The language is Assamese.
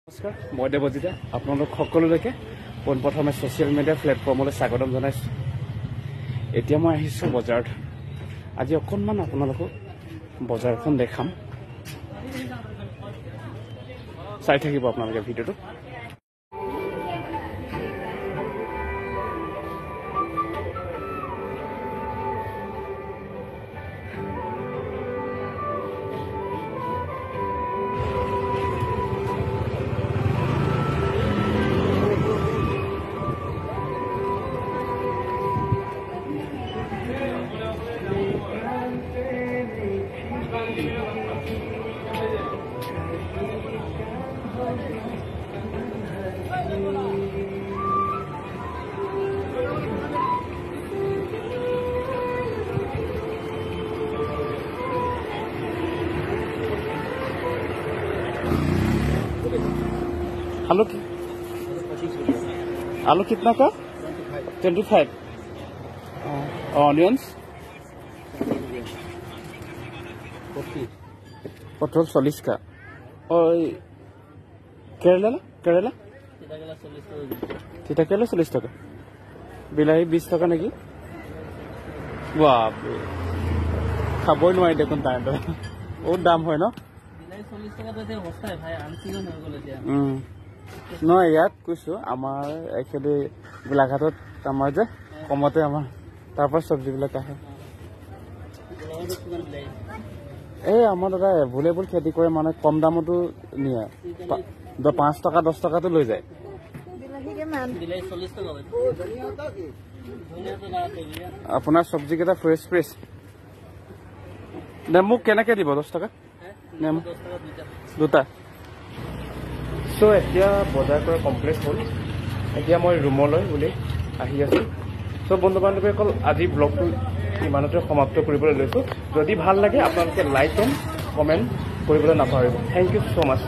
নমস্কাৰ মই দেৱজিতা আপোনালোক সকলোলৈকে পোনপ্ৰথমে ছ'চিয়েল মিডিয়া প্লেটফৰ্মলৈ স্বাগতম জনাইছোঁ। এতিয়া মই আহিছোঁ বজাৰত। আজি অকণমান আপোনালোকক বজাৰখন দেখাম, চাই থাকিব আপোনালোকে ভিডিঅ'টো। आलू कितना का 25 ऑनियंस पटल 40 का और केरला तीता केरला 40 टका बिलाही 20 टका नेকি बाप खाबই নোৱাৰি দেখোন তাই বহুত দাম হয় ন बिलाही 40 टका তো হস্তাই ভাই আনসিজন হৈ গলে দিয়া নহয় ইয়াত কৈছো আমাৰ একচুৱেলি গোলাঘাটত আমাৰ যে কমতে আমাৰ তাৰ পৰা চব্জিবিলাক আহে এই আমাৰ দাদা এভেলেবল খেতি কৰে মানে কম দামতো নিয়ে 5 টকা 10 টকাটো লৈ যায় বিলাই 40 টকা হয় আপোনাৰ চব্জি কেটা ফ্ৰেছ নেমু কেনেকৈ দিব 10 টকা নেমু 10 টকা দুটা সো এতিয়া বজাৰ কৰা কমপ্লিট হ'ল। এতিয়া মই ৰুমলৈ বুলি আহি আছো। সো বন্ধু বান্ধৱীসকল আজি ব্লগটো ইমানতে সমাপ্ত কৰিবলৈ লৈছোঁ। যদি ভাল লাগে আপোনালোকে লাইক এণ্ড কমেণ্ট কৰিবলৈ নাপাহৰিব। Thank you so' much.